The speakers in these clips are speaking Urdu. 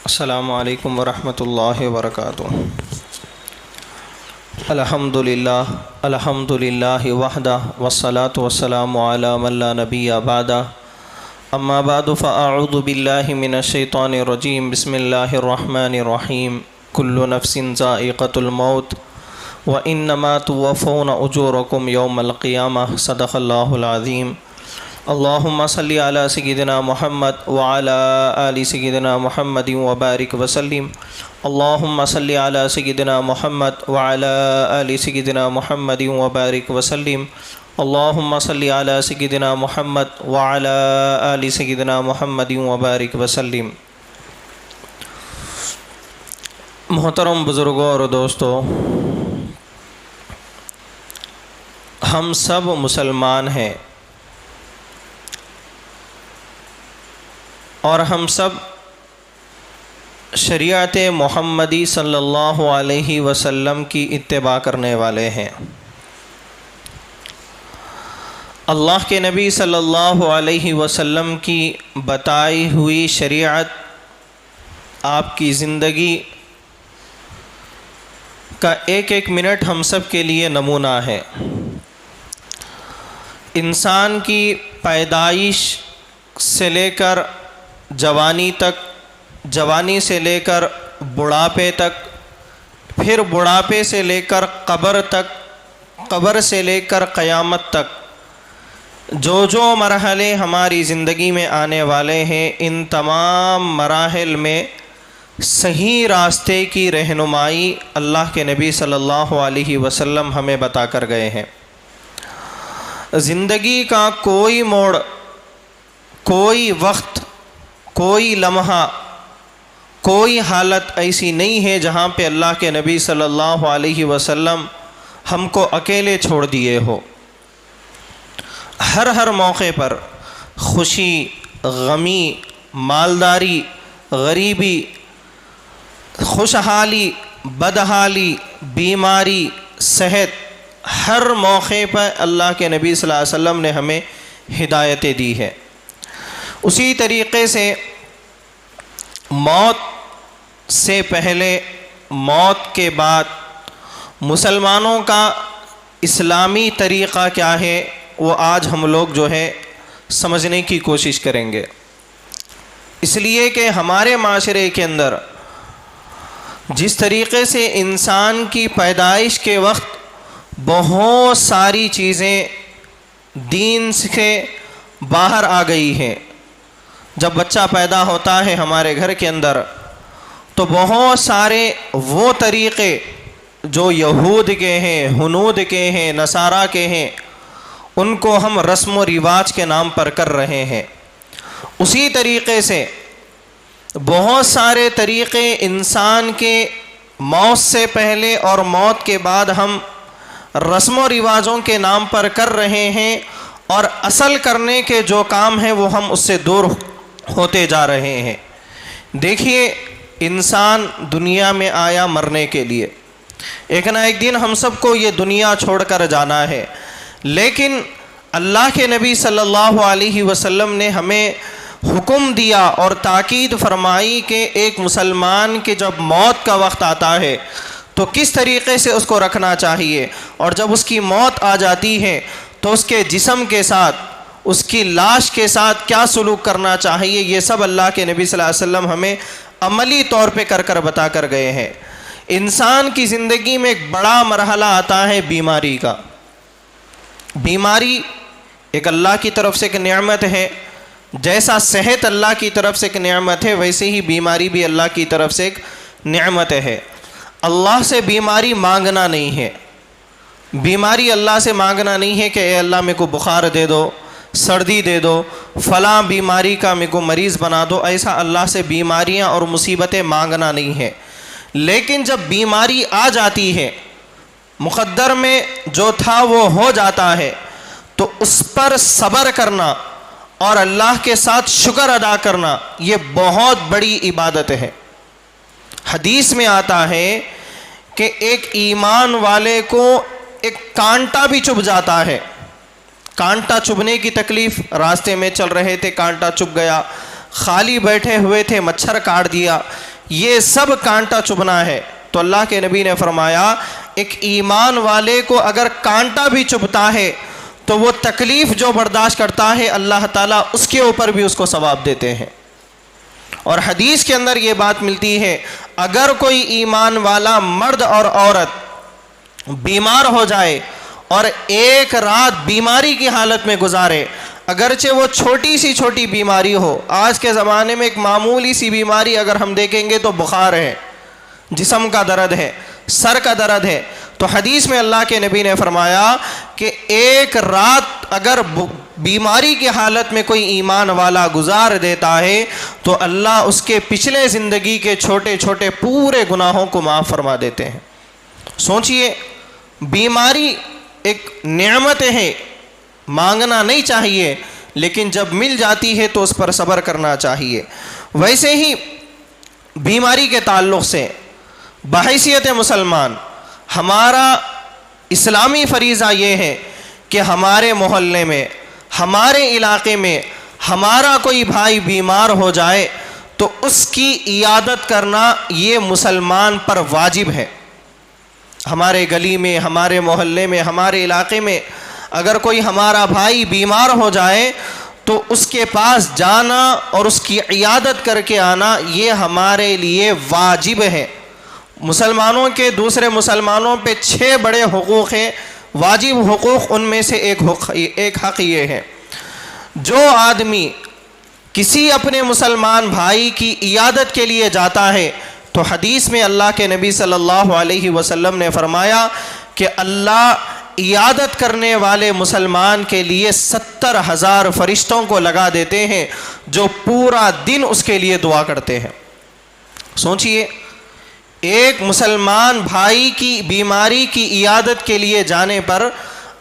السلام علیکم ورحمۃ اللہ وبرکاتہ۔ الحمد للہ وحدہ والصلاة والسلام علی من لا نبی بعدہ، اما بعد فاعوذ باللہ من الشیطان الرجیم، بسم اللہ الرحمن الرحیم۔ کل نفس ذائقۃ الموت وانما توفون اجورکم یوم القیامہ، صدق اللہ العظیم۔ اللہم صلی علی سیدنا محمد وعلی آل سیدنا محمد وبارک وسلم۔ اللہم صلی علی سیدنا محمد وعلی آل سیدنا محمد وبارک وسلم۔ اللہم صلی علی سیدنا محمد وعلی آل سیدنا محمد وبارک وسلم۔ محترم بزرگوں اور دوستو، ہم سب مسلمان ہیں اور ہم سب شریعت محمدی صلی اللہ علیہ وسلم کی اتباع کرنے والے ہیں۔ اللہ کے نبی صلی اللہ علیہ وسلم کی بتائی ہوئی شریعت آپ کی زندگی کا ایک ایک منٹ ہم سب کے لیے نمونہ ہے۔ انسان کی پیدائش سے لے کر جوانی تک، جوانی سے لے کر بڑھاپے تک، پھر بڑھاپے سے لے کر قبر تک، قبر سے لے کر قیامت تک جو مرحلے ہماری زندگی میں آنے والے ہیں، ان تمام مراحل میں صحیح راستے کی رہنمائی اللہ کے نبی صلی اللہ علیہ وسلم ہمیں بتا کر گئے ہیں۔ زندگی کا کوئی موڑ، کوئی وقت، کوئی لمحہ، کوئی حالت ایسی نہیں ہے جہاں پہ اللہ کے نبی صلی اللہ علیہ وسلم ہم کو اکیلے چھوڑ دیے ہو۔ ہر موقع پر خوشی، غمی، مالداری، غریبی، خوشحالی، بدحالی، بیماری، صحت، ہر موقع پر اللہ کے نبی صلی اللہ علیہ وسلم نے ہمیں ہدایتیں دی ہے۔ اسی طریقے سے موت سے پہلے، موت کے بعد مسلمانوں کا اسلامی طریقہ کیا ہے، وہ آج ہم لوگ جو ہے سمجھنے کی کوشش کریں گے۔ اس لیے کہ ہمارے معاشرے کے اندر جس طریقے سے انسان کی پیدائش کے وقت بہت ساری چیزیں دین سے باہر آ گئی ہیں، جب بچہ پیدا ہوتا ہے ہمارے گھر کے اندر تو بہت سارے وہ طریقے جو یہود کے ہیں، ہنود کے ہیں، نصارہ کے ہیں، ان کو ہم رسم و رواج کے نام پر کر رہے ہیں۔ اسی طریقے سے بہت سارے طریقے انسان کے موت سے پہلے اور موت کے بعد ہم رسم و رواجوں کے نام پر کر رہے ہیں، اور اصل کرنے کے جو کام ہیں وہ ہم اس سے دور ہوتے جا رہے ہیں۔ دیکھیے، انسان دنیا میں آیا مرنے کے لیے، ایک نہ ایک دن ہم سب کو یہ دنیا چھوڑ کر جانا ہے، لیکن اللہ کے نبی صلی اللہ علیہ وسلم نے ہمیں حکم دیا اور تاکید فرمائی کہ ایک مسلمان کے جب موت کا وقت آتا ہے تو کس طریقے سے اس کو رکھنا چاہیے، اور جب اس کی موت آ جاتی ہے تو اس کے جسم کے ساتھ، اس کی لاش کے ساتھ کیا سلوک کرنا چاہیے، یہ سب اللہ کے نبی صلی اللہ علیہ وسلم ہمیں عملی طور پہ کر بتا کر گئے ہیں۔ انسان کی زندگی میں ایک بڑا مرحلہ آتا ہے بیماری کا۔ بیماری ایک اللہ کی طرف سے ایک نعمت ہے، جیسا صحت اللہ کی طرف سے ایک نعمت ہے، ویسے ہی بیماری بھی اللہ کی طرف سے ایک نعمت ہے۔ اللہ سے بیماری مانگنا نہیں ہے، بیماری اللہ سے مانگنا نہیں ہے کہ اے اللہ میرے کو بخار دے دو، سردی دے دو، فلاں بیماری کا میرے کو مریض بنا دو، ایسا اللہ سے بیماریاں اور مصیبتیں مانگنا نہیں ہے۔ لیکن جب بیماری آ جاتی ہے، مقدر میں جو تھا وہ ہو جاتا ہے، تو اس پر صبر کرنا اور اللہ کے ساتھ شکر ادا کرنا یہ بہت بڑی عبادت ہے۔ حدیث میں آتا ہے کہ ایک ایمان والے کو ایک کانٹا بھی چبھ جاتا ہے، کانٹا چبھنے کی تکلیف، راستے میں چل رہے تھے کانٹا چبھ گیا، خالی بیٹھے ہوئے تھے مچھر کاٹ دیا، یہ سب کانٹا چبھنا ہے۔ تو اللہ کے نبی نے فرمایا ایک ایمان والے کو اگر کانٹا بھی چبھتا ہے تو وہ تکلیف جو برداشت کرتا ہے اللہ تعالیٰ اس کے اوپر بھی اس کو ثواب دیتے ہیں۔ اور حدیث کے اندر یہ بات ملتی ہے اگر کوئی ایمان والا مرد اور عورت بیمار ہو جائے اور ایک رات بیماری کی حالت میں گزارے، اگرچہ وہ چھوٹی بیماری ہو، آج کے زمانے میں ایک معمولی سی بیماری اگر ہم دیکھیں گے تو بخار ہے، جسم کا درد ہے، سر کا درد ہے، تو حدیث میں اللہ کے نبی نے فرمایا کہ ایک رات اگر بیماری کی حالت میں کوئی ایمان والا گزار دیتا ہے تو اللہ اس کے پچھلے زندگی کے چھوٹے پورے گناہوں کو معاف فرما دیتے ہیں۔ سوچئے، بیماری ایک نعمت ہے، مانگنا نہیں چاہیے، لیکن جب مل جاتی ہے تو اس پر صبر کرنا چاہیے۔ ویسے ہی بیماری کے تعلق سے بحیثیت مسلمان ہمارا اسلامی فریضہ یہ ہے کہ ہمارے محلے میں، ہمارے علاقے میں ہمارا کوئی بھائی بیمار ہو جائے تو اس کی عیادت کرنا یہ مسلمان پر واجب ہے۔ ہمارے گلی میں، ہمارے محلے میں، ہمارے علاقے میں اگر کوئی ہمارا بھائی بیمار ہو جائے تو اس کے پاس جانا اور اس کی عیادت کر کے آنا یہ ہمارے لیے واجب ہے۔ مسلمانوں کے دوسرے مسلمانوں پہ 6 بڑے حقوق ہیں، واجب حقوق ان میں سے ایک حق یہ ہے، جو آدمی کسی اپنے مسلمان بھائی کی عیادت کے لیے جاتا ہے تو حدیث میں اللہ کے نبی صلی اللہ علیہ وسلم نے فرمایا کہ اللہ عیادت کرنے والے مسلمان کے لیے 70,000 فرشتوں کو لگا دیتے ہیں جو پورا دن اس کے لیے دعا کرتے ہیں۔ سوچئے، ایک مسلمان بھائی کی بیماری کی عیادت کے لیے جانے پر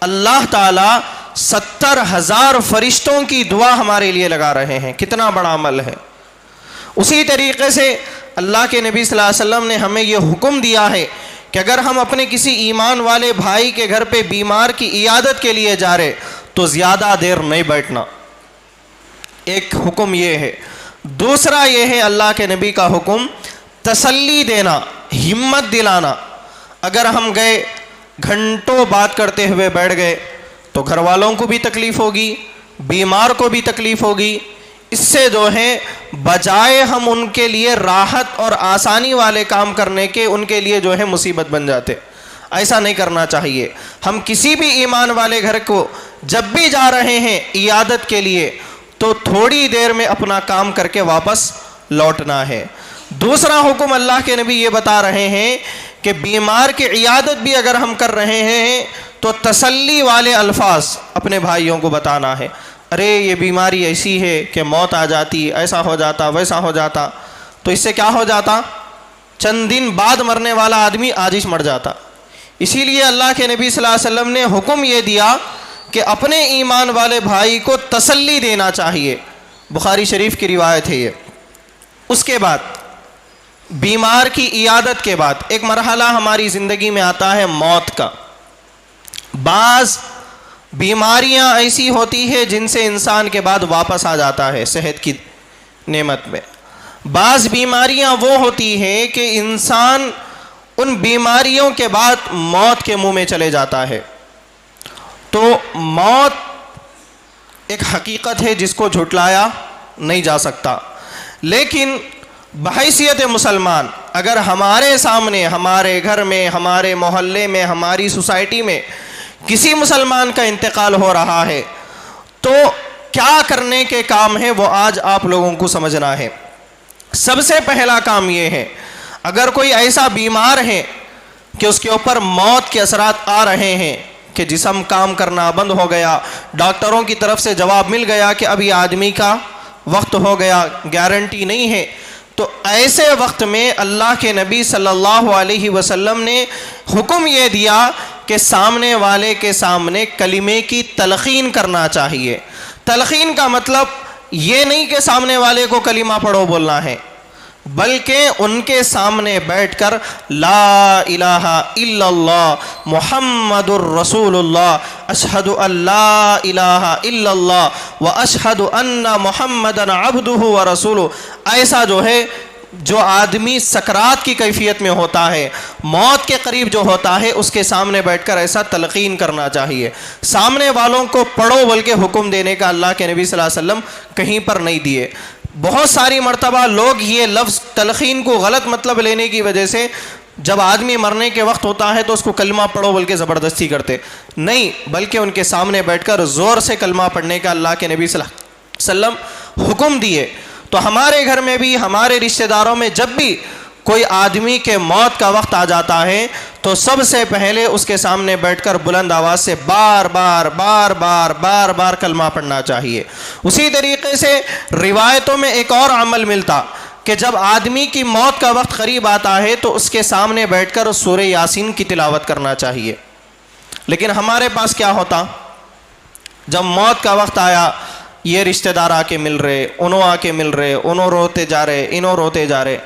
اللہ تعالیٰ 70,000 فرشتوں کی دعا ہمارے لیے لگا رہے ہیں، کتنا بڑا عمل ہے۔ اسی طریقے سے اللہ کے نبی صلی اللہ علیہ وسلم نے ہمیں یہ حکم دیا ہے کہ اگر ہم اپنے کسی ایمان والے بھائی کے گھر پہ بیمار کی عیادت کے لیے جا رہے تو زیادہ دیر نہیں بیٹھنا، ایک حکم یہ ہے۔ دوسرا یہ ہے اللہ کے نبی کا حکم تسلی دینا، ہمت دلانا۔ اگر ہم گئے گھنٹوں بات کرتے ہوئے بیٹھ گئے تو گھر والوں کو بھی تکلیف ہوگی، بیمار کو بھی تکلیف ہوگی، اس سے جو ہے بجائے ہم ان کے لیے راحت اور آسانی والے کام کرنے کے ان کے لیے جو ہے مصیبت بن جاتے۔ ایسا نہیں کرنا چاہیے۔ ہم کسی بھی ایمان والے گھر کو جب بھی جا رہے ہیں عیادت کے لیے تو تھوڑی دیر میں اپنا کام کر کے واپس لوٹنا ہے۔ دوسرا حکم اللہ کے نبی یہ بتا رہے ہیں کہ بیمار کی عیادت بھی اگر ہم کر رہے ہیں تو تسلی والے الفاظ اپنے بھائیوں کو بتانا ہے۔ ارے یہ بیماری ایسی ہے کہ موت آ جاتی، ایسا ہو جاتا، ویسا ہو جاتا، تو اس سے کیا ہو جاتا؟ چند دن بعد مرنے والا آدمی آج ہی مر جاتا۔ اسی لیے اللہ کے نبی صلی اللہ علیہ وسلم نے حکم یہ دیا کہ اپنے ایمان والے بھائی کو تسلی دینا چاہیے۔ بخاری شریف کی روایت ہے یہ۔ اس کے بعد بیمار کی عیادت کے بعد ایک مرحلہ ہماری زندگی میں آتا ہے موت کا۔ بعض بیماریاں ایسی ہوتی ہے جن سے انسان کے بعد واپس آ جاتا ہے صحت کی نعمت میں۔ بعض بیماریاں وہ ہوتی ہیں کہ انسان ان بیماریوں کے بعد موت کے منہ میں چلے جاتا ہے۔ تو موت ایک حقیقت ہے جس کو جھٹلایا نہیں جا سکتا، لیکن بحیثیت مسلمان اگر ہمارے سامنے، ہمارے گھر میں، ہمارے محلے میں، ہماری سوسائٹی میں کسی مسلمان کا انتقال ہو رہا ہے تو کیا کرنے کے کام ہے وہ آج آپ لوگوں کو سمجھنا ہے۔ سب سے پہلا کام یہ ہے، اگر کوئی ایسا بیمار ہے کہ اس کے اوپر موت کے اثرات آ رہے ہیں کہ جسم کام کرنا بند ہو گیا، ڈاکٹروں کی طرف سے جواب مل گیا کہ اب یہ آدمی کا وقت ہو گیا، گارنٹی نہیں ہے، تو ایسے وقت میں اللہ کے نبی صلی اللہ علیہ وسلم نے حکم یہ دیا کہ سامنے والے کے سامنے کلمے کی تلقین کرنا چاہیے۔ تلقین کا مطلب یہ نہیں کہ سامنے والے کو کلمہ پڑھو بولنا ہے، بلکہ ان کے سامنے بیٹھ کر لا الہ الا اللہ محمد الرسول اللہ اشہد ان لا الہ الا اللہ و اشہد ان محمدً عبدہ و رسولہ، ایسا جو ہے جو آدمی سکرات کی کیفیت میں ہوتا ہے، موت کے قریب جو ہوتا ہے، اس کے سامنے بیٹھ کر ایسا تلقین کرنا چاہیے. سامنے والوں کو پڑھو بلکہ حکم دینے کا اللہ کے نبی صلی اللہ علیہ وسلم کہیں پر نہیں دیے. بہت ساری مرتبہ لوگ یہ لفظ تلقین کو غلط مطلب لینے کی وجہ سے جب آدمی مرنے کے وقت ہوتا ہے تو اس کو کلمہ پڑھو بلکہ زبردستی کرتے نہیں، بلکہ ان کے سامنے بیٹھ کر زور سے کلمہ پڑھنے کا اللہ کے نبی صلی اللہ علیہ وسلم حکم دیے. تو ہمارے گھر میں بھی، ہمارے رشتہ داروں میں جب بھی کوئی آدمی کے موت کا وقت آ جاتا ہے تو سب سے پہلے اس کے سامنے بیٹھ کر بلند آواز سے بار بار بار بار بار بار کلمہ پڑھنا چاہیے. اسی طریقے سے روایتوں میں ایک اور عمل ملتا کہ جب آدمی کی موت کا وقت قریب آتا ہے تو اس کے سامنے بیٹھ کر سورہ یاسین کی تلاوت کرنا چاہیے. لیکن ہمارے پاس کیا ہوتا، جب موت کا وقت آیا یہ رشتہ دار آ کے مل رہے، انہوں آ کے مل رہے، انہوں روتے جا رہے، انہوں روتے جا رہے.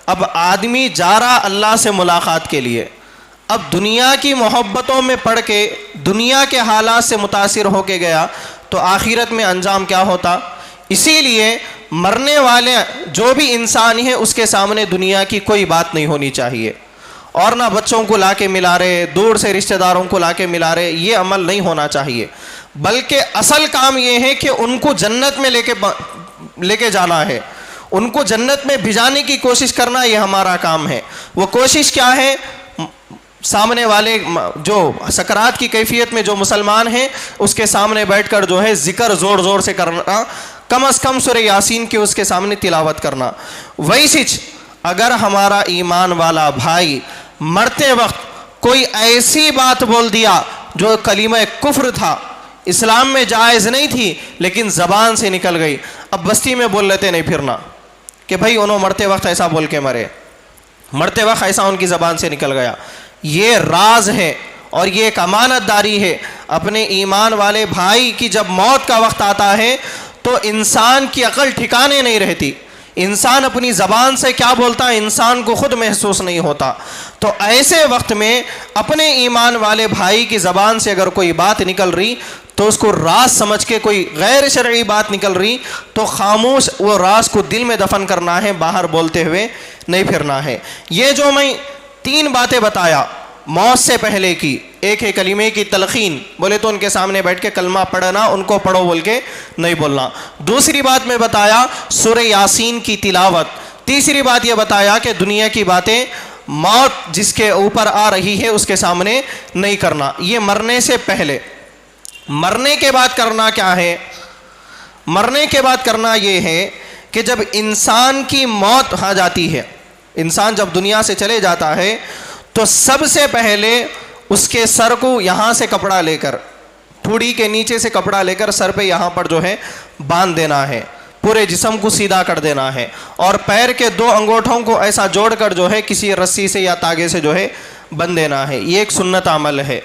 اب آدمی جا رہا اللہ سے ملاقات کے لیے، اب دنیا کی محبتوں میں پڑ کے، دنیا کے حالات سے متاثر ہو کے گیا تو آخرت میں انجام کیا ہوتا. اسی لیے مرنے والے جو بھی انسان ہے اس کے سامنے دنیا کی کوئی بات نہیں ہونی چاہیے، اور نہ بچوں کو لا کے ملا رہے، دور سے رشتہ داروں کو لا کے ملا رہے، یہ عمل نہیں ہونا چاہیے. بلکہ اصل کام یہ ہے کہ ان کو جنت میں لے کے جانا ہے، ان کو جنت میں بھجانے کی کوشش کرنا، یہ ہمارا کام ہے. وہ کوشش کیا ہے؟ سامنے والے جو سکرات کی کیفیت میں جو مسلمان ہیں اس کے سامنے بیٹھ کر جو ہے ذکر زور زور سے کرنا، کم از کم سورہ یاسین کی اس کے سامنے تلاوت کرنا. ویسے اگر ہمارا ایمان والا بھائی مرتے وقت کوئی ایسی بات بول دیا جو کلمہ کفر تھا، اسلام میں جائز نہیں تھی، لیکن زبان سے نکل گئی، اب بستی میں بول لیتے نہیں پھرنا کہ بھائی انہوں مرتے وقت ایسا بول کے مرے، مرتے وقت ایسا ان کی زبان سے نکل گیا. یہ راز ہے اور یہ ایک امانت داری ہے. اپنے ایمان والے بھائی کی جب موت کا وقت آتا ہے تو انسان کی عقل ٹھکانے نہیں رہتی، انسان اپنی زبان سے کیا بولتا ہے انسان کو خود محسوس نہیں ہوتا. تو ایسے وقت میں اپنے ایمان والے بھائی کی زبان سے اگر کوئی بات نکل رہی تو اس کو راز سمجھ کے، کوئی غیر شرعی بات نکل رہی تو خاموش وہ راز کو دل میں دفن کرنا ہے، باہر بولتے ہوئے نہیں پھرنا ہے. یہ جو میں 3 باتیں بتایا موت سے پہلے کی، ایک ہے کلمے کی تلقین، بولے تو ان کے سامنے بیٹھ کے کلمہ پڑھنا، ان کو پڑھو بول کے نہیں بولنا. دوسری بات میں بتایا سورہ یاسین کی تلاوت. تیسری بات یہ بتایا کہ دنیا کی باتیں موت جس کے اوپر آ رہی ہے اس کے سامنے نہیں کرنا. یہ مرنے سے پہلے. مرنے کے بعد کرنا کیا ہے؟ مرنے کے بعد کرنا یہ ہے کہ جب انسان کی موت آ جاتی ہے، انسان جب دنیا سے چلے جاتا ہے تو سب سے پہلے اس کے سر کو یہاں سے کپڑا لے کر، ٹھوڑی کے نیچے سے کپڑا لے کر سر پہ یہاں پر جو ہے باندھ دینا ہے، پورے جسم کو سیدھا کر دینا ہے، اور پیر کے 2 انگوٹھوں کو ایسا جوڑ کر جو ہے کسی رسی سے یا تاگے سے جو ہے بندھ دینا ہے. یہ ایک سنت عمل ہے.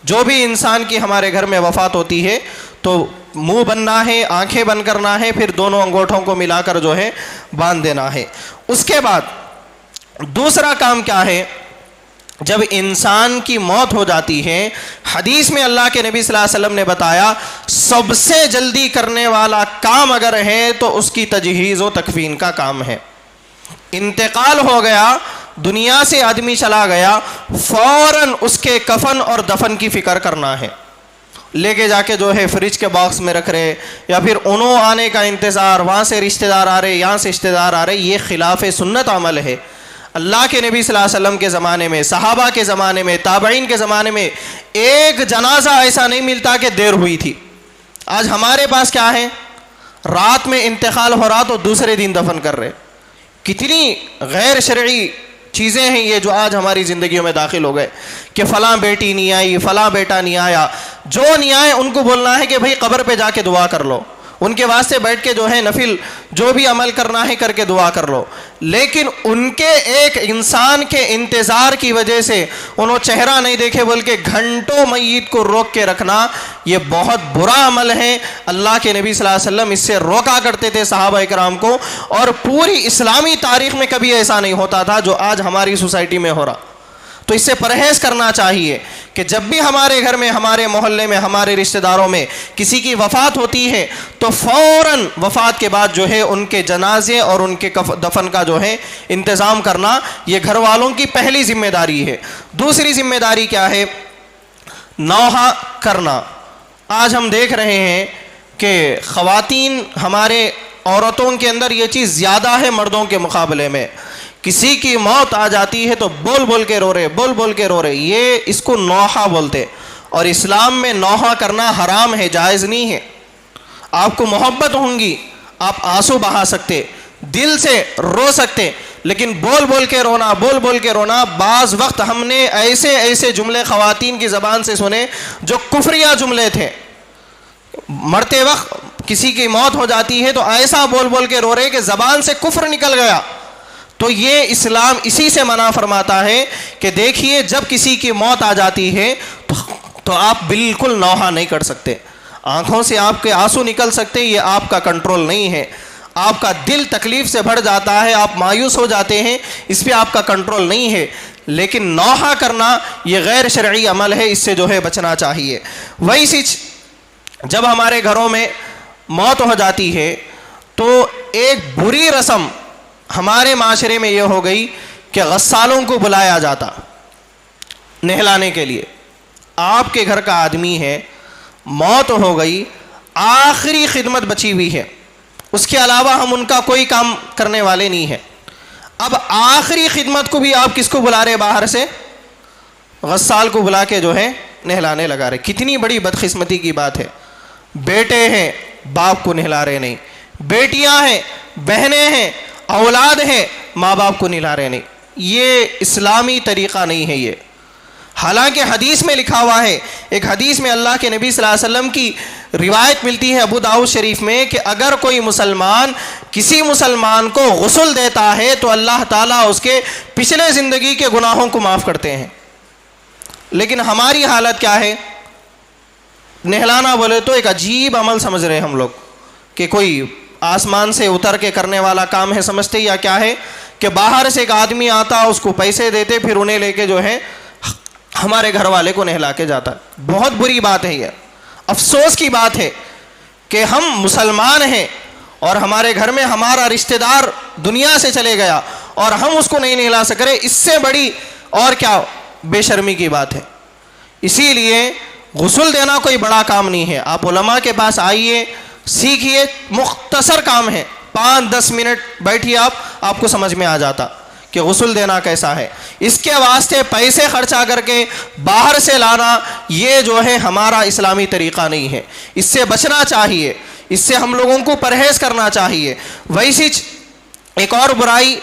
جو بھی انسان کی ہمارے گھر میں وفات ہوتی ہے تو منہ بننا ہے، آنکھیں بند کرنا ہے، پھر دونوں انگوٹھوں کو ملا کر جو ہے باندھ دینا ہے. اس کے بعد دوسرا کام کیا ہے؟ جب انسان کی موت ہو جاتی ہے، حدیث میں اللہ کے نبی صلی اللہ علیہ وسلم نے بتایا سب سے جلدی کرنے والا کام اگر ہے تو اس کی تجہیز و تکفین کا کام ہے. انتقال ہو گیا، دنیا سے آدمی چلا گیا، فوراً اس کے کفن اور دفن کی فکر کرنا ہے. لے کے جا کے جو ہے فریج کے باکس میں رکھ رہے، یا پھر انہوں آنے کا انتظار، وہاں سے رشتہ دار آ رہے، یہاں سے رشتہ دار آ رہے. یہ خلاف سنت عمل ہے. اللہ کے نبی صلی اللہ علیہ وسلم کے زمانے میں، صحابہ کے زمانے میں، تابعین کے زمانے میں ایک جنازہ ایسا نہیں ملتا کہ دیر ہوئی تھی. آج ہمارے پاس کیا ہے؟ رات میں انتقال ہو رہا تو دوسرے دن دفن کر رہے. کتنی غیر شرعی چیزیں ہیں یہ جو آج ہماری زندگیوں میں داخل ہو گئے کہ فلاں بیٹی نہیں آئی، فلاں بیٹا نہیں آیا. جو نہیں آئے ان کو بولنا ہے کہ بھئی قبر پہ جا کے دعا کر لو، ان کے واسطے بیٹھ کے جو ہے نفل جو بھی عمل کرنا ہے کر کے دعا کر لو. لیکن ان کے ایک انسان کے انتظار کی وجہ سے انہوں چہرہ نہیں دیکھے بلکہ گھنٹوں میت کو روک کے رکھنا، یہ بہت برا عمل ہے. اللہ کے نبی صلی اللہ علیہ وسلم اس سے روکا کرتے تھے صحابہ اکرام کو، اور پوری اسلامی تاریخ میں کبھی ایسا نہیں ہوتا تھا جو آج ہماری سوسائٹی میں ہو رہا. تو اس سے پرہیز کرنا چاہیے کہ جب بھی ہمارے گھر میں، ہمارے محلے میں، ہمارے رشتہ داروں میں کسی کی وفات ہوتی ہے تو فوراً وفات کے بعد جو ہے ان کے جنازے اور ان کے دفن کا جو ہے انتظام کرنا، یہ گھر والوں کی پہلی ذمہ داری ہے۔ دوسری ذمہ داری کیا ہے؟ نوحہ کرنا۔ آج ہم دیکھ رہے ہیں کہ خواتین، ہمارے عورتوں کے اندر یہ چیز زیادہ ہے مردوں کے مقابلے میں۔ کسی کی موت آ جاتی ہے تو بول بول کے رو رہے، بول بول کے رو رہے، یہ اس کو نوحہ بولتے، اور اسلام میں نوحہ کرنا حرام ہے، جائز نہیں ہے۔ آپ کو محبت ہوں گی، آپ آنسو بہا سکتے، دل سے رو سکتے، لیکن بول بول کے رونا، بول بول کے رونا، بعض وقت ہم نے ایسے ایسے جملے خواتین کی زبان سے سنے جو کفریہ جملے تھے۔ مرتے وقت کسی کی موت ہو جاتی ہے تو ایسا بول بول کے رو رہے کہ زبان سے کفر نکل گیا۔ تو یہ اسلام اسی سے منع فرماتا ہے کہ دیکھیے جب کسی کی موت آ جاتی ہے تو آپ بالکل نوحہ نہیں کر سکتے، آنکھوں سے آپ کے آنسو نکل سکتے، یہ آپ کا کنٹرول نہیں ہے، آپ کا دل تکلیف سے بھر جاتا ہے، آپ مایوس ہو جاتے ہیں، اس پہ آپ کا کنٹرول نہیں ہے، لیکن نوحہ کرنا یہ غیر شرعی عمل ہے، اس سے جو ہے بچنا چاہیے۔ ویسی جب ہمارے گھروں میں موت ہو جاتی ہے تو ایک بری رسم ہمارے معاشرے میں یہ ہو گئی کہ غسالوں کو بلایا جاتا نہلانے کے لیے۔ آپ کے گھر کا آدمی ہے، موت ہو گئی، آخری خدمت بچی ہوئی ہے، اس کے علاوہ ہم ان کا کوئی کام کرنے والے نہیں ہیں، اب آخری خدمت کو بھی آپ کس کو بلا رہے؟ باہر سے غسال کو بلا کے جو ہے نہلانے لگا رہے۔ کتنی بڑی بدقسمتی کی بات ہے۔ بیٹے ہیں، باپ کو نہلا رہے نہیں، بیٹیاں ہیں، بہنیں ہیں، اولاد ہیں، ماں باپ کو نہلا رہے نہیں۔ یہ اسلامی طریقہ نہیں ہے یہ۔ حالانکہ حدیث میں لکھا ہوا ہے، ایک حدیث میں اللہ کے نبی صلی اللہ علیہ وسلم کی روایت ملتی ہے ابو داؤد شریف میں کہ اگر کوئی مسلمان کسی مسلمان کو غسل دیتا ہے تو اللہ تعالیٰ اس کے پچھلے زندگی کے گناہوں کو معاف کرتے ہیں۔ لیکن ہماری حالت کیا ہے؟ نہلانا بولے تو ایک عجیب عمل سمجھ رہے ہم لوگ کہ کوئی آسمان سے اتر کے کرنے والا کام ہے سمجھتے، یا کیا ہے کہ باہر سے ایک آدمی آتا، اس کو پیسے دیتے، پھر انہیں لے کے جو ہے ہمارے گھر والے کو نہلا کے جاتا۔ بہت بری بات ہے یہ، افسوس کی بات ہے کہ ہم مسلمان ہیں اور ہمارے گھر میں ہمارا رشتہ دار دنیا سے چلے گیا اور ہم اس کو نہیں نہلا سک رہے، اس سے بڑی اور کیا بے شرمی کی بات ہے۔ اسی لیے غسل دینا کوئی بڑا کام نہیں ہے، آپ علماء کے پاس آئیے، سیکھیے، مختصر کام ہے، 5-10 منٹ بیٹھیے، آپ کو سمجھ میں آ جاتا کہ غسل دینا کیسا ہے۔ اس کے واسطے پیسے خرچہ کر کے باہر سے لانا یہ جو ہے ہمارا اسلامی طریقہ نہیں ہے، اس سے بچنا چاہیے، اس سے ہم لوگوں کو پرہیز کرنا چاہیے۔ ویسی ایک اور برائی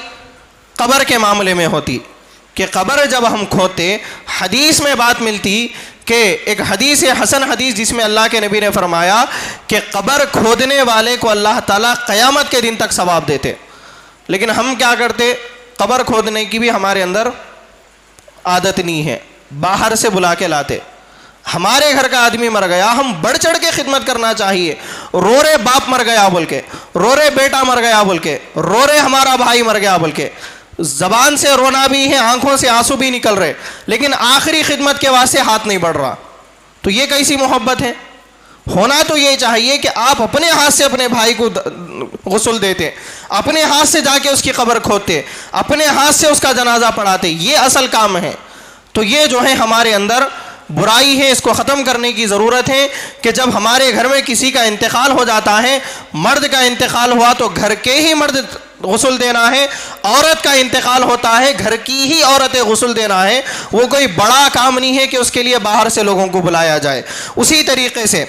قبر کے معاملے میں ہوتی کہ قبر جب ہم کھودتے، حدیث میں بات ملتی کہ ایک حدیث حسن حدیث جس میں اللہ کے نبی نے فرمایا کہ قبر کھودنے والے کو اللہ تعالیٰ قیامت کے دن تک ثواب دیتے، لیکن ہم کیا کرتے؟ قبر کھودنے کی بھی ہمارے اندر عادت نہیں ہے، باہر سے بلا کے لاتے۔ ہمارے گھر کا آدمی مر گیا، ہم بڑھ چڑھ کے خدمت کرنا چاہیے، رو رے باپ مر گیا بول کے، رو رے بیٹا مر گیا بول کے، رو رے ہمارا بھائی مر گیا بول کے، زبان سے رونا بھی ہے، آنکھوں سے آنسو بھی نکل رہے، لیکن آخری خدمت کے واسطے ہاتھ نہیں بڑھ رہا، تو یہ کیسی محبت ہے؟ ہونا تو یہ چاہیے کہ آپ اپنے ہاتھ سے اپنے بھائی کو غسل دیتے، اپنے ہاتھ سے جا کے اس کی قبر کھودتے، اپنے ہاتھ سے اس کا جنازہ پڑھاتے، یہ اصل کام ہے۔ تو یہ جو ہے ہمارے اندر برائی ہے، اس کو ختم کرنے کی ضرورت ہے کہ جب ہمارے گھر میں کسی کا انتقال ہو جاتا ہے، مرد کا انتقال ہوا تو گھر کے ہی مرد غسل دینا ہے، عورت کا انتقال ہوتا ہے گھر کی ہی عورتیں غسل دینا ہے، وہ کوئی بڑا کام نہیں ہے کہ اس کے لیے باہر سے لوگوں کو بلایا جائے۔ اسی طریقے سے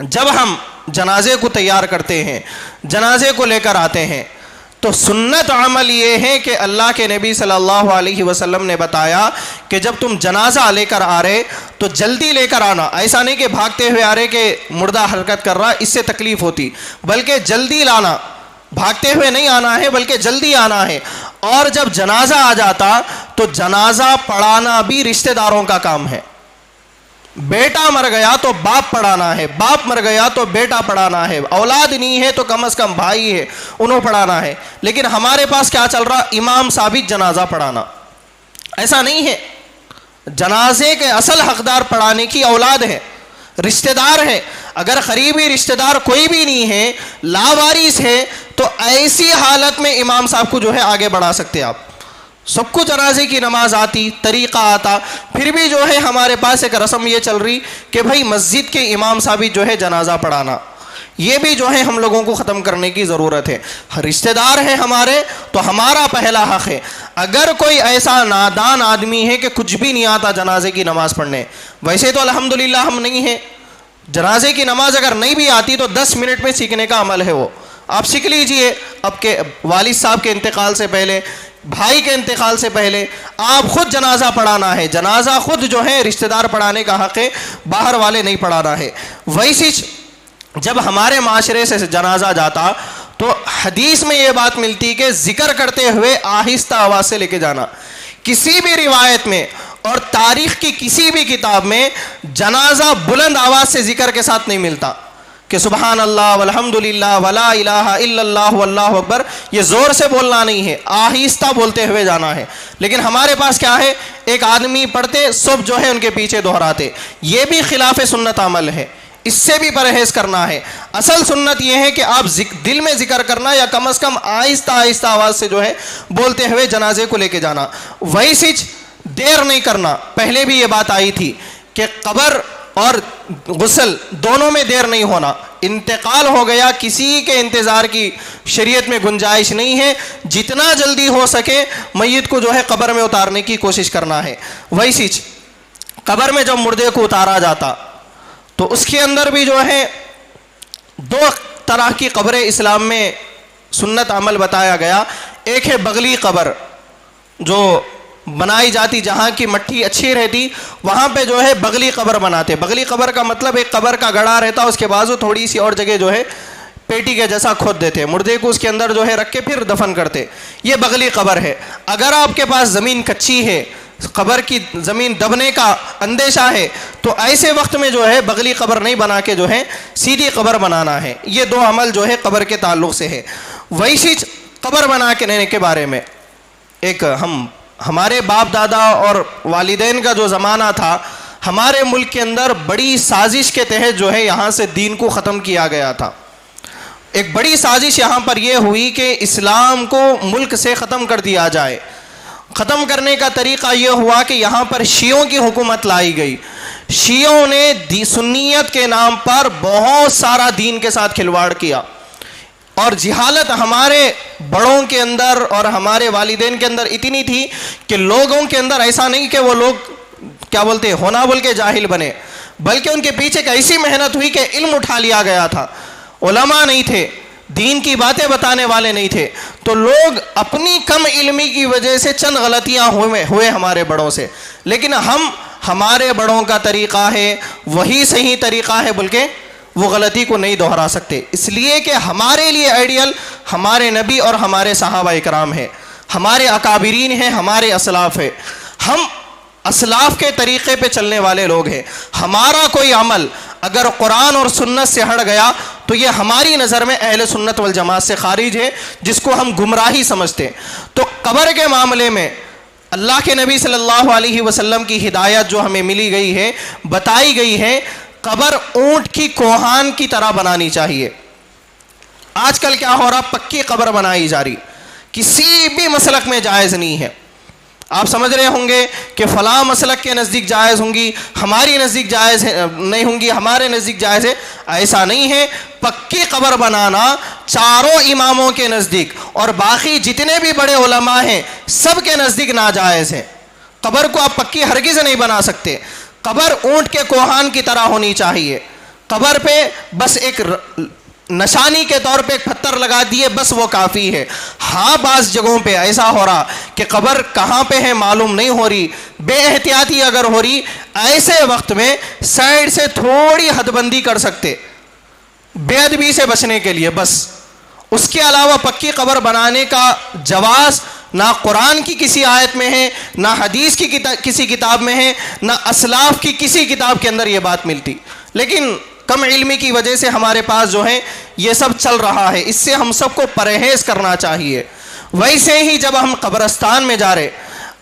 جب ہم جنازے کو تیار کرتے ہیں، جنازے کو لے کر آتے ہیں، تو سنت عمل یہ ہے کہ اللہ کے نبی صلی اللہ علیہ وسلم نے بتایا کہ جب تم جنازہ لے کر آ رہے تو جلدی لے کر آنا، ایسا نہیں کہ بھاگتے ہوئے آ رہے کہ مردہ حرکت کر رہا، اس سے تکلیف ہوتی، بلکہ جلدی لانا، بھاگتے ہوئے نہیں آنا ہے بلکہ جلدی آنا ہے۔ اور جب جنازہ آ جاتا تو جنازہ پڑھانا بھی رشتہ داروں کا کام ہے، بیٹا مر گیا تو باپ پڑھانا ہے، باپ مر گیا تو بیٹا پڑھانا ہے، اولاد نہیں ہے تو کم از کم بھائی ہے انہوں پڑھانا ہے، لیکن ہمارے پاس کیا چل رہا؟ امام ثابت جنازہ پڑھانا، ایسا نہیں ہے۔ جنازے کے اصل حقدار پڑھانے کی اولاد ہے، رشتہ دار ہے۔ اگر قریبی رشتہ دار کوئی بھی نہیں ہے، لاوارث ہے، تو ایسی حالت میں امام صاحب کو جو ہے آگے بڑھا سکتے آپ۔ سب کو جنازے کی نماز آتی، طریقہ آتا، پھر بھی جو ہے ہمارے پاس ایک رسم یہ چل رہی کہ بھائی مسجد کے امام صاحب جو ہے جنازہ پڑھانا، یہ بھی جو ہے ہم لوگوں کو ختم کرنے کی ضرورت ہے۔ رشتہ دار ہیں ہمارے تو ہمارا پہلا حق ہے۔ اگر کوئی ایسا نادان آدمی ہے کہ کچھ بھی نہیں آتا جنازے کی نماز پڑھنے، ویسے تو الحمدللہ ہم نہیں ہیں، جنازے کی نماز اگر نہیں بھی آتی تو 10 منٹ میں سیکھنے کا عمل ہے، وہ آپ سیکھ لیجئے۔ اب کے والد صاحب کے انتقال سے پہلے، بھائی کے انتقال سے پہلے آپ خود جنازہ پڑھانا ہے۔ جنازہ خود جو ہے رشتہ دار پڑھانے کا حق ہے، باہر والے نہیں پڑھانا ہے۔ ویسے جب ہمارے معاشرے سے جنازہ جاتا تو حدیث میں یہ بات ملتی کہ ذکر کرتے ہوئے آہستہ آواز سے لے کے جانا۔ کسی بھی روایت میں اور تاریخ کی کسی بھی کتاب میں جنازہ بلند آواز سے ذکر کے ساتھ نہیں ملتا کہ سبحان اللہ والحمدللہ ولا الہ الا اللہ واللہ اکبر، یہ زور سے بولنا نہیں ہے، آہستہ بولتے ہوئے جانا ہے۔ لیکن ہمارے پاس کیا ہے، ایک آدمی پڑھتے سب جو ہے ان کے پیچھے دہراتے، یہ بھی خلاف سنت عمل ہے، اس سے بھی پرہیز کرنا ہے۔ اصل سنت یہ ہے کہ آپ دل میں ذکر کرنا یا کم از کم آہستہ آہستہ آواز سے جو ہے بولتے ہوئے جنازے کو لے کے جانا۔ ویسے دیر نہیں کرنا، پہلے بھی یہ بات آئی تھی کہ قبر اور غسل دونوں میں دیر نہیں ہونا۔ انتقال ہو گیا، کسی کے انتظار کی شریعت میں گنجائش نہیں ہے، جتنا جلدی ہو سکے میت کو جو ہے قبر میں اتارنے کی کوشش کرنا ہے۔ ویسے قبر میں جب مردے کو اتارا جاتا تو اس کے اندر بھی جو ہے 2 طرح کی قبریں اسلام میں سنت عمل بتایا گیا۔ ایک ہے بغلی قبر، جو بنائی جاتی جہاں کی مٹی اچھی رہتی وہاں پہ جو ہے بغلی قبر بناتے۔ بغلی قبر کا مطلب ایک قبر کا گڑھا رہتا، اس کے بازو تھوڑی سی اور جگہ جو ہے پیٹی کے جیسا کھود دیتے، مردے کو اس کے اندر جو ہے رکھ کے پھر دفن کرتے، یہ بغلی قبر ہے۔ اگر آپ کے پاس زمین کچی ہے، قبر کی زمین دبنے کا اندیشہ ہے، تو ایسے وقت میں جو ہے بغلی قبر نہیں بنا کے جو ہے سیدھی قبر بنانا ہے۔ یہ 2 عمل جو ہے قبر کے تعلق سے ہے۔ ویسے قبر بنا کے رہنے کے بارے میں ایک ہمارے باپ دادا اور والدین کا جو زمانہ تھا، ہمارے ملک کے اندر بڑی سازش کے تحت جو ہے یہاں سے دین کو ختم کیا گیا تھا۔ ایک بڑی سازش یہاں پر یہ ہوئی کہ اسلام کو ملک سے ختم کر دیا جائے۔ ختم کرنے کا طریقہ یہ ہوا کہ یہاں پر شیعوں کی حکومت لائی گئی۔ شیعوں نے سنیت کے نام پر بہت سارا دین کے ساتھ کھلواڑ کیا، اور جہالت ہمارے بڑوں کے اندر اور ہمارے والدین کے اندر اتنی تھی کہ لوگوں کے اندر ایسا نہیں کہ وہ لوگ کیا بولتے ہونا بول کے جاہل بنے، بلکہ ان کے پیچھے ایک ایسی محنت ہوئی کہ علم اٹھا لیا گیا تھا، علماء نہیں تھے، دین کی باتیں بتانے والے نہیں تھے، تو لوگ اپنی کم علمی کی وجہ سے چند غلطیاں ہوئے ہمارے بڑوں سے، لیکن ہمارے بڑوں کا طریقہ ہے وہی صحیح طریقہ ہے، بلکہ وہ غلطی کو نہیں دہرا سکتے، اس لیے کہ ہمارے لیے آئیڈیل ہمارے نبی اور ہمارے صحابہ اکرام ہیں، ہمارے اکابرین ہیں، ہمارے اسلاف ہیں، ہم اسلاف کے طریقے پہ چلنے والے لوگ ہیں۔ ہمارا کوئی عمل اگر قرآن اور سنت سے ہٹ گیا تو یہ ہماری نظر میں اہل سنت والجماعت سے خارج ہے، جس کو ہم گمراہی سمجھتے ہیں۔ تو قبر کے معاملے میں اللہ کے نبی صلی اللہ علیہ وسلم کی ہدایت جو ہمیں ملی گئی ہے، بتائی گئی ہے، قبر اونٹ کی کوہان کی طرح بنانی چاہیے۔ آج کل کیا ہو رہا، پکی قبر بنائی جا رہی، کسی بھی مسلک میں جائز نہیں ہے۔ آپ سمجھ رہے ہوں گے کہ فلاں مسلک کے نزدیک جائز ہوں گی، ہماری نزدیک جائز نہیں ہوں گی، ہمارے نزدیک جائز ہے، ایسا نہیں ہے۔ پکی قبر بنانا چاروں اماموں کے نزدیک اور باقی جتنے بھی بڑے علماء ہیں سب کے نزدیک ناجائز ہے۔ قبر کو آپ پکی ہرگز نہیں بنا سکتے، قبر اونٹ کے کوہان کی طرح ہونی چاہیے۔ قبر پہ بس ایک نشانی کے طور پہ ایک پتھر لگا دیے، بس وہ کافی ہے۔ ہاں بعض جگہوں پہ ایسا ہو رہا کہ قبر کہاں پہ ہے معلوم نہیں ہو رہی، بے احتیاطی اگر ہو رہی، ایسے وقت میں سائیڈ سے تھوڑی حد بندی کر سکتے بے ادبی سے بچنے کے لیے، بس اس کے علاوہ پکی قبر بنانے کا جواز نہ قرآن کی کسی آیت میں ہے، نہ حدیث کی کسی کتاب میں ہے، نہ اسلاف کی کسی کتاب کے اندر یہ بات ملتی، لیکن کم علمی کی وجہ سے ہمارے پاس جو ہے یہ سب چل رہا ہے، اس سے ہم سب کو پرہیز کرنا چاہیے۔ ویسے ہی جب ہم قبرستان میں جا رہے،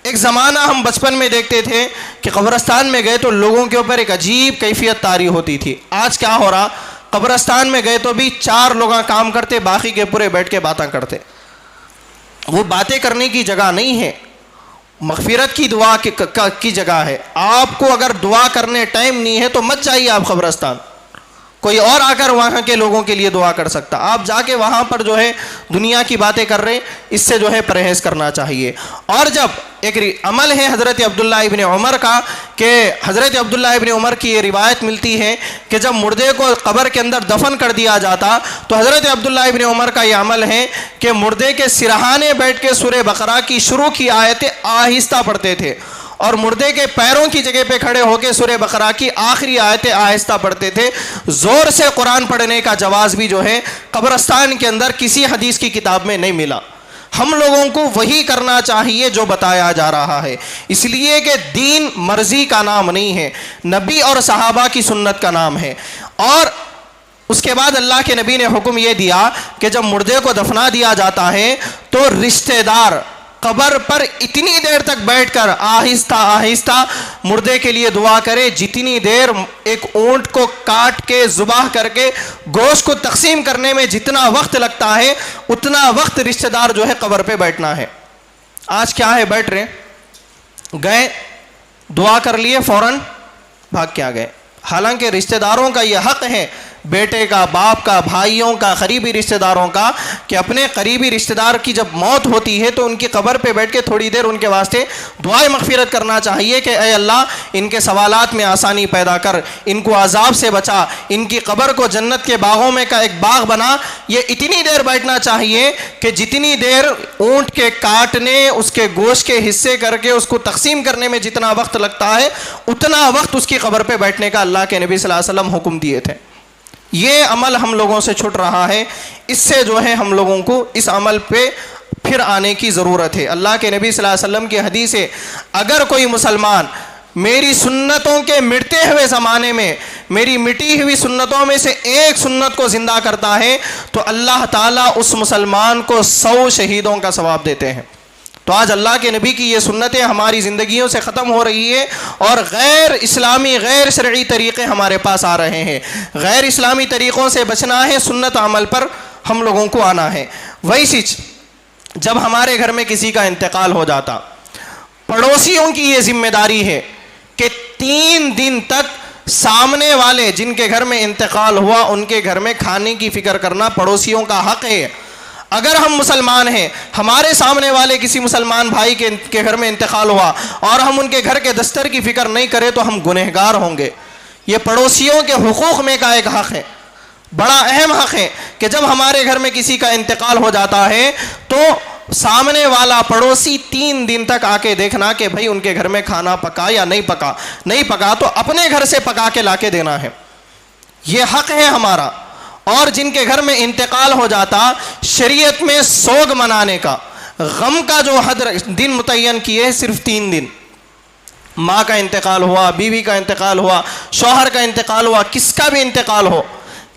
ایک زمانہ ہم بچپن میں دیکھتے تھے کہ قبرستان میں گئے تو لوگوں کے اوپر ایک عجیب کیفیت طاری ہوتی تھی. آج کیا ہو رہا؟ قبرستان میں گئے تو بھی 4 لوگ کام کرتے، باقی کے پورے بیٹھ کے باتیں کرتے. وہ باتیں کرنے کی جگہ نہیں ہے، مغفرت کی دعا کی جگہ ہے. آپ کو اگر دعا کرنے ٹائم نہیں ہے تو مت جائیے آپ قبرستان، کوئی اور آ کر وہاں کے لوگوں کے لیے دعا کر سکتا. آپ جا کے وہاں پر جو ہے دنیا کی باتیں کر رہے، اس سے جو ہے پرہیز کرنا چاہیے. اور جب ایک عمل ہے حضرت عبداللہ ابن عمر کا، کہ حضرت عبداللہ ابن عمر کی یہ روایت ملتی ہے کہ جب مردے کو قبر کے اندر دفن کر دیا جاتا تو حضرت عبداللہ ابن عمر کا یہ عمل ہے کہ مردے کے سرہانے بیٹھ کے سورہ بقرہ کی شروع کی آیتیں آہستہ پڑھتے تھے، اور مردے کے پیروں کی جگہ پہ کھڑے ہو کے سورہ بقرہ کی آخری آیتیں آہستہ پڑھتے تھے. زور سے قرآن پڑھنے کا جواز بھی جو ہے قبرستان کے اندر کسی حدیث کی کتاب میں نہیں ملا. ہم لوگوں کو وہی کرنا چاہیے جو بتایا جا رہا ہے، اس لیے کہ دین مرضی کا نام نہیں ہے، نبی اور صحابہ کی سنت کا نام ہے. اور اس کے بعد اللہ کے نبی نے حکم یہ دیا کہ جب مردے کو دفنا دیا جاتا ہے تو رشتہ دار قبر پر اتنی دیر تک بیٹھ کر آہستہ آہستہ مردے کے لیے دعا کرے جتنی دیر ایک اونٹ کو کاٹ کے ذبح کر کے گوشت کو تقسیم کرنے میں جتنا وقت لگتا ہے اتنا وقت رشتہ دار جو ہے قبر پہ بیٹھنا ہے. آج کیا ہے، بیٹھ رہے، گئے دعا کر لیے فوراً بھاگ کے آ گئے. حالانکہ رشتہ داروں کا یہ حق ہے، بیٹے کا، باپ کا، بھائیوں کا، قریبی رشتہ داروں کا، کہ اپنے قریبی رشتہ دار کی جب موت ہوتی ہے تو ان کی قبر پہ بیٹھ کے تھوڑی دیر ان کے واسطے دعائے مغفرت کرنا چاہیے کہ اے اللہ ان کے سوالات میں آسانی پیدا کر، ان کو عذاب سے بچا، ان کی قبر کو جنت کے باغوں میں کا ایک باغ بنا. یہ اتنی دیر بیٹھنا چاہیے کہ جتنی دیر اونٹ کے کاٹنے، اس کے گوشت کے حصے کر کے اس کو تقسیم کرنے میں جتنا وقت لگتا ہے اتنا وقت اس کی قبر پہ بیٹھنے کا اللہ کے نبی صلی اللہ علیہ وسلم حکم دیے تھے. یہ عمل ہم لوگوں سے چھٹ رہا ہے، اس سے جو ہے ہم لوگوں کو اس عمل پہ پھر آنے کی ضرورت ہے. اللہ کے نبی صلی اللہ علیہ وسلم کی حدیث ہے، اگر کوئی مسلمان میری سنتوں کے مٹتے ہوئے زمانے میں میری مٹی ہوئی سنتوں میں سے ایک سنت کو زندہ کرتا ہے تو اللہ تعالیٰ اس مسلمان کو 100 شہیدوں کا ثواب دیتے ہیں. تو آج اللہ کے نبی کی یہ سنتیں ہماری زندگیوں سے ختم ہو رہی ہے اور غیر اسلامی غیر شرعی طریقے ہمارے پاس آ رہے ہیں. غیر اسلامی طریقوں سے بچنا ہے، سنت عمل پر ہم لوگوں کو آنا ہے. وہی چیز جب ہمارے گھر میں کسی کا انتقال ہو جاتا، پڑوسیوں کی یہ ذمہ داری ہے کہ 3 دن تک سامنے والے جن کے گھر میں انتقال ہوا ان کے گھر میں کھانے کی فکر کرنا پڑوسیوں کا حق ہے. اگر ہم مسلمان ہیں، ہمارے سامنے والے کسی مسلمان بھائی کے گھر میں انتقال ہوا اور ہم ان کے گھر کے دستر کی فکر نہیں کریں تو ہم گنہگار ہوں گے. یہ پڑوسیوں کے حقوق میں کا ایک حق ہے، بڑا اہم حق ہے کہ جب ہمارے گھر میں کسی کا انتقال ہو جاتا ہے تو سامنے والا پڑوسی 3 دن تک آ کے دیکھنا کہ بھائی ان کے گھر میں کھانا پکا یا نہیں پکا. نہیں پکا تو اپنے گھر سے پکا کے لا کے دینا ہے، یہ حق ہے ہمارا. اور جن کے گھر میں انتقال ہو جاتا، شریعت میں سوگ منانے کا، غم کا جو دن متعین کیے صرف 3 دن. ماں کا انتقال ہوا، بیوی کا انتقال ہوا، شوہر کا انتقال ہوا، کس کا بھی انتقال ہو،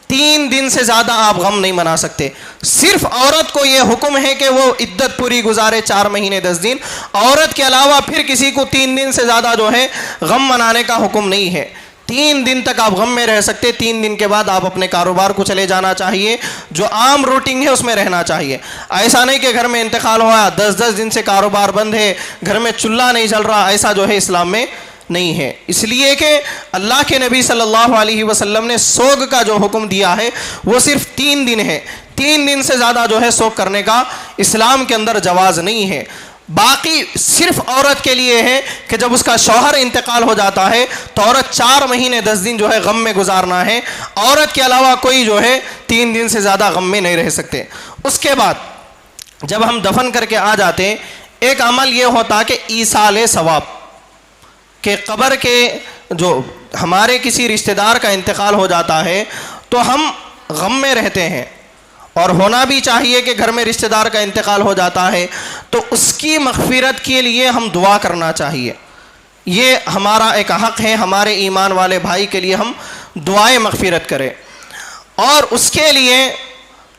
3 دن سے زیادہ آپ غم نہیں منا سکتے. صرف عورت کو یہ حکم ہے کہ وہ عدت پوری گزارے 4 مہینے 10 دن. عورت کے علاوہ پھر کسی کو 3 دن سے زیادہ جو ہے غم منانے کا حکم نہیں ہے. 3 دن تک آپ غم میں رہ سکتے، 3 دن کے بعد آپ اپنے کاروبار کو چلے جانا چاہیے، جو عام روٹین ہے اس میں رہنا چاہیے. ایسا نہیں کہ گھر میں انتقال ہوا 10 دن سے کاروبار بند ہے، گھر میں چولہا نہیں جل رہا، ایسا جو ہے اسلام میں نہیں ہے. اس لیے کہ اللہ کے نبی صلی اللہ علیہ وسلم نے سوگ کا جو حکم دیا ہے وہ صرف 3 دن ہے. 3 دن سے زیادہ جو ہے سوگ کرنے کا اسلام کے اندر جواز نہیں ہے. باقی صرف عورت کے لیے ہے کہ جب اس کا شوہر انتقال ہو جاتا ہے تو عورت 4 مہینے 10 دن جو ہے غم میں گزارنا ہے. عورت کے علاوہ کوئی جو ہے 3 دن سے زیادہ غم میں نہیں رہ سکتے. اس کے بعد جب ہم دفن کر کے آ جاتے، ایک عمل یہ ہوتا کہ ایصال ثواب، کہ قبر کے جو ہمارے کسی رشتہ دار کا انتقال ہو جاتا ہے تو ہم غم میں رہتے ہیں، اور ہونا بھی چاہیے کہ گھر میں رشتہ دار کا انتقال ہو جاتا ہے تو اس کی مغفرت کے لیے ہم دعا کرنا چاہیے. یہ ہمارا ایک حق ہے، ہمارے ایمان والے بھائی کے لیے ہم دعائیں مغفرت کریں. اور اس کے لیے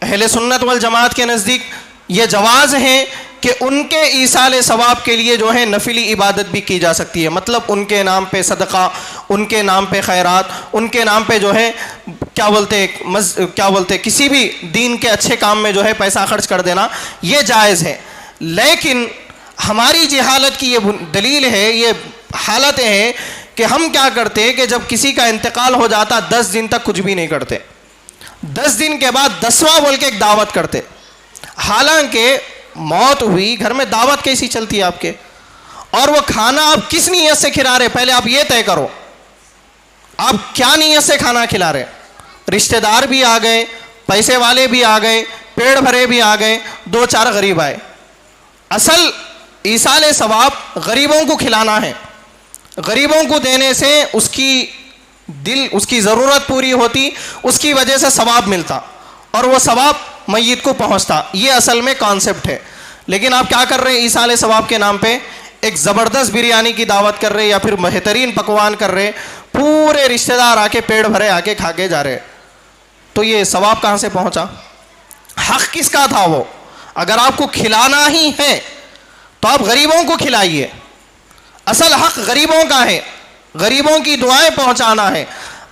اہل سنت والجماعت کے نزدیک یہ جواز ہے کہ ان کے ایصال ثواب کے لیے جو ہے نفلی عبادت بھی کی جا سکتی ہے. مطلب ان کے نام پہ صدقہ، ان کے نام پہ خیرات، ان کے نام پہ جو ہے کیا بولتے کسی بھی دین کے اچھے کام میں جو ہے پیسہ خرچ کر دینا، یہ جائز ہے. لیکن ہماری جہالت کی یہ دلیل ہے، یہ حالتیں ہیں کہ ہم کیا کرتے کہ جب کسی کا انتقال ہو جاتا 10 دن تک کچھ بھی نہیں کرتے، 10 دن کے بعد 10واں بول کے ایک دعوت کرتے. حالانکہ موت ہوئی، گھر میں دعوت کیسی چلتی ہے آپ کے؟ اور وہ کھانا آپ کس نیت سے کھلا رہے؟ پہلے آپ یہ طے کرو آپ کیا نیت سے کھانا کھلا رہے. رشتہ دار بھی آ گئے، پیسے والے بھی آ گئے، پیڑ بھرے بھی آ گئے، 2-4 غریب آئے. اصل ایصال ثواب غریبوں کو کھلانا ہے. غریبوں کو دینے سے اس کی ضرورت پوری ہوتی، اس کی وجہ سے ثواب ملتا اور وہ ثواب میت کو پہنچتا. یہ اصل میں کانسیپٹ ہے. لیکن آپ کیا کر رہے ہیں؟ ایصال ثواب کے نام پہ ایک زبردست بریانی کی دعوت کر رہے یا پھر بہترین پکوان کر رہے، پورے رشتہ دار آ کے پیڑ بھرے آ کے کھا کے جا رہے. تو یہ ثواب کہاں سے پہنچا؟ حق کس کا تھا وہ؟ اگر آپ کو کھلانا ہی ہے تو آپ غریبوں کو کھلائیے. اصل حق غریبوں کا ہے، غریبوں کی دعائیں پہنچانا ہے.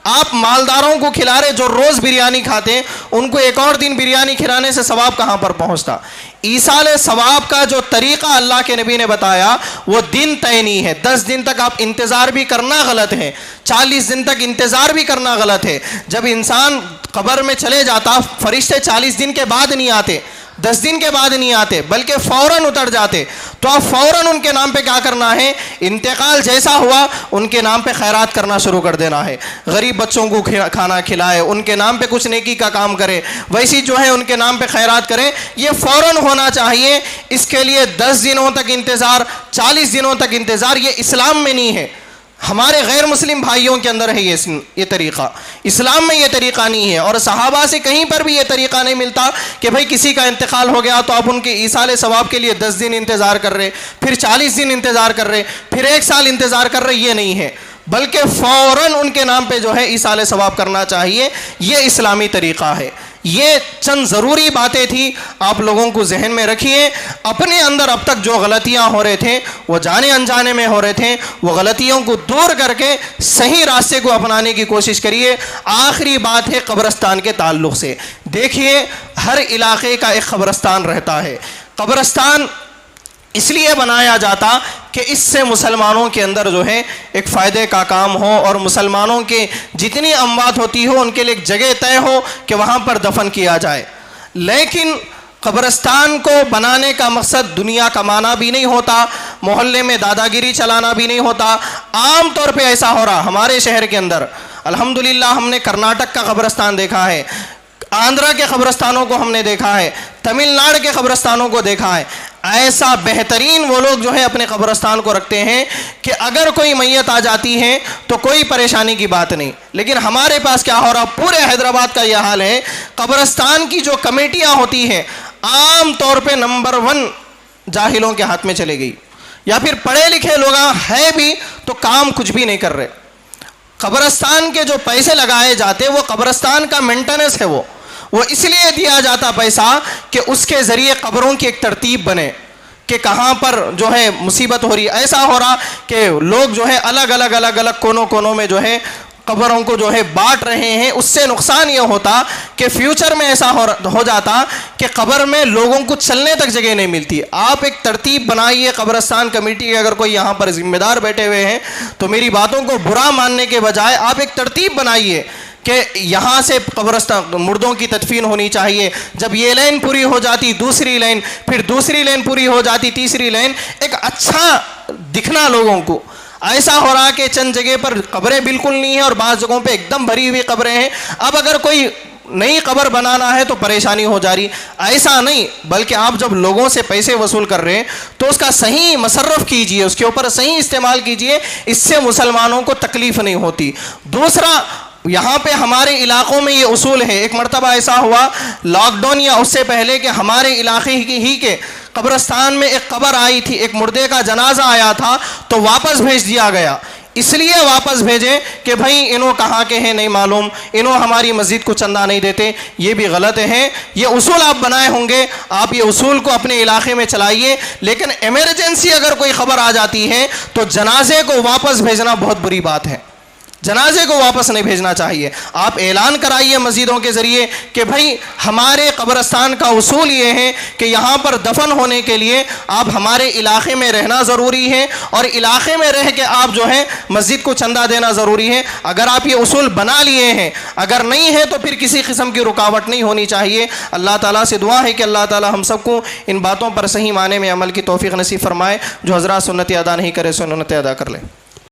آپ مالداروں کو کھلا رہے جو روز بریانی کھاتے ہیں، ان کو ایک اور دن بریانی کھلانے سے ثواب کہاں پر پہنچتا؟ ایصال ثواب کا جو طریقہ اللہ کے نبی نے بتایا وہ دن طے نہیں ہے. 10 دن تک آپ انتظار بھی کرنا غلط ہے، 40 دن تک انتظار بھی کرنا غلط ہے. جب انسان قبر میں چلے جاتا، فرشتے 40 دن کے بعد نہیں آتے، 10 دن کے بعد نہیں آتے، بلکہ فوراً اتر جاتے. تو آپ فوراً ان کے نام پہ کیا کرنا ہے؟ انتقال جیسا ہوا ان کے نام پہ خیرات کرنا شروع کر دینا ہے. غریب بچوں کو کھانا کھلائے، ان کے نام پہ کچھ نیکی کا کام کرے، ویسی جو ہے ان کے نام پہ خیرات کریں. یہ فوراً ہونا چاہیے. اس کے لیے 10 دنوں تک انتظار، 40 دنوں تک انتظار، یہ اسلام میں نہیں ہے. ہمارے غیر مسلم بھائیوں کے اندر ہے یہ طریقہ، اسلام میں یہ طریقہ نہیں ہے. اور صحابہ سے کہیں پر بھی یہ طریقہ نہیں ملتا کہ بھئی کسی کا انتقال ہو گیا تو آپ ان کے ایصال ثواب کے لیے 10 دن انتظار کر رہے، پھر 40 دن انتظار کر رہے، پھر 1 سال انتظار کر رہے. یہ نہیں ہے، بلکہ فوراً ان کے نام پہ جو ہے ایصال ثواب کرنا چاہیے. یہ اسلامی طریقہ ہے. یہ چند ضروری باتیں تھیں، آپ لوگوں کو ذہن میں رکھیے. اپنے اندر اب تک جو غلطیاں ہو رہے تھے، وہ جانے انجانے میں ہو رہے تھے، وہ غلطیوں کو دور کر کے صحیح راستے کو اپنانے کی کوشش کریے. آخری بات ہے قبرستان کے تعلق سے. دیکھیے ہر علاقے کا ایک قبرستان رہتا ہے. قبرستان اس لیے بنایا جاتا کہ اس سے مسلمانوں کے اندر جو ہے ایک فائدے کا کام ہو، اور مسلمانوں کے جتنی اموات ہوتی ہو ان کے لیے ایک جگہ طے ہو کہ وہاں پر دفن کیا جائے. لیکن قبرستان کو بنانے کا مقصد دنیا کمانا بھی نہیں ہوتا، محلے میں دادا گیری چلانا بھی نہیں ہوتا. عام طور پہ ایسا ہو رہا ہمارے شہر کے اندر. الحمدللہ ہم نے کرناٹک کا قبرستان دیکھا ہے، آندھرا کے قبرستانوں کو ہم نے دیکھا ہے، تمل ناڈو کے قبرستانوں کو دیکھا ہے. ایسا بہترین وہ لوگ جو ہے اپنے قبرستان کو رکھتے ہیں کہ اگر کوئی میت آ جاتی ہے تو کوئی پریشانی کی بات نہیں. لیکن ہمارے پاس کیا ہو رہا؟ پورے حیدرآباد کا یہ حال ہے. قبرستان کی جو کمیٹیاں ہوتی ہیں عام طور پہ نمبر 1 جاہلوں کے ہاتھ میں چلے گئی، یا پھر پڑھے لکھے لوگ ہیں بھی تو کام کچھ بھی نہیں کر رہے. قبرستان کے جو پیسے لگائے جاتے وہ قبرستان کا مینٹیننس ہے. وہ اس لیے دیا جاتا پیسہ کہ اس کے ذریعے قبروں کی ایک ترتیب بنے کہ کہاں پر جو ہے مصیبت ہو رہی. ایسا ہو رہا کہ لوگ جو ہے الگ الگ کونوں میں جو ہے قبروں کو جو ہے بانٹ رہے ہیں. اس سے نقصان یہ ہوتا کہ فیوچر میں ایسا ہو جاتا کہ قبر میں لوگوں کو چلنے تک جگہ نہیں ملتی. آپ ایک ترتیب بنائیے قبرستان کمیٹی کے، اگر کوئی یہاں پر ذمہ دار بیٹھے ہوئے ہیں تو میری باتوں کو برا ماننے کے بجائے آپ ایک ترتیب بنائیے کہ یہاں سے قبرستان مردوں کی تدفین ہونی چاہیے. جب یہ لائن پوری ہو جاتی دوسری لائن، پھر دوسری لائن پوری ہو جاتی تیسری لائن، ایک اچھا دکھنا لوگوں کو. ایسا ہو رہا کہ چند جگہ پر قبریں بالکل نہیں ہیں اور بعض جگہوں پہ ایک دم بھری ہوئی قبریں ہیں. اب اگر کوئی نئی قبر بنانا ہے تو پریشانی ہو جا رہی. ایسا نہیں، بلکہ آپ جب لوگوں سے پیسے وصول کر رہے ہیں تو اس کا صحیح مصرف کیجئے، اس کے اوپر صحیح استعمال کیجئے. اس سے مسلمانوں کو تکلیف نہیں ہوتی. دوسرا، یہاں پہ ہمارے علاقوں میں یہ اصول ہے. ایک مرتبہ ایسا ہوا لاک ڈاؤن یا اس سے پہلے کہ ہمارے علاقے ہی کے قبرستان میں ایک قبر آئی تھی، ایک مردے کا جنازہ آیا تھا تو واپس بھیج دیا گیا. اس لیے واپس بھیجیں کہ بھائی انہوں کہاں کے ہیں نہیں معلوم، انہوں ہماری مسجد کو چندہ نہیں دیتے، یہ بھی غلط ہے۔ یہ اصول آپ بنائے ہوں گے، آپ یہ اصول کو اپنے علاقے میں چلائیے، لیکن ایمرجنسی اگر کوئی خبر آ جاتی ہے تو جنازے کو واپس بھیجنا بہت بری بات ہے، جنازے کو واپس نہیں بھیجنا چاہیے۔ آپ اعلان کرائیے مسجدوں کے ذریعے کہ بھائی ہمارے قبرستان کا اصول یہ ہے کہ یہاں پر دفن ہونے کے لیے آپ ہمارے علاقے میں رہنا ضروری ہے، اور علاقے میں رہ کے آپ جو ہے مسجد کو چندہ دینا ضروری ہے۔ اگر آپ یہ اصول بنا لیے ہیں، اگر نہیں ہے تو پھر کسی قسم کی رکاوٹ نہیں ہونی چاہیے۔ اللہ تعالیٰ سے دعا ہے کہ اللہ تعالیٰ ہم سب کو ان باتوں پر صحیح معنی میں عمل کی توفیق نصیب فرمائے۔ جو حضرات سنت ادا نہیں کرے سنت ادا کر لیں۔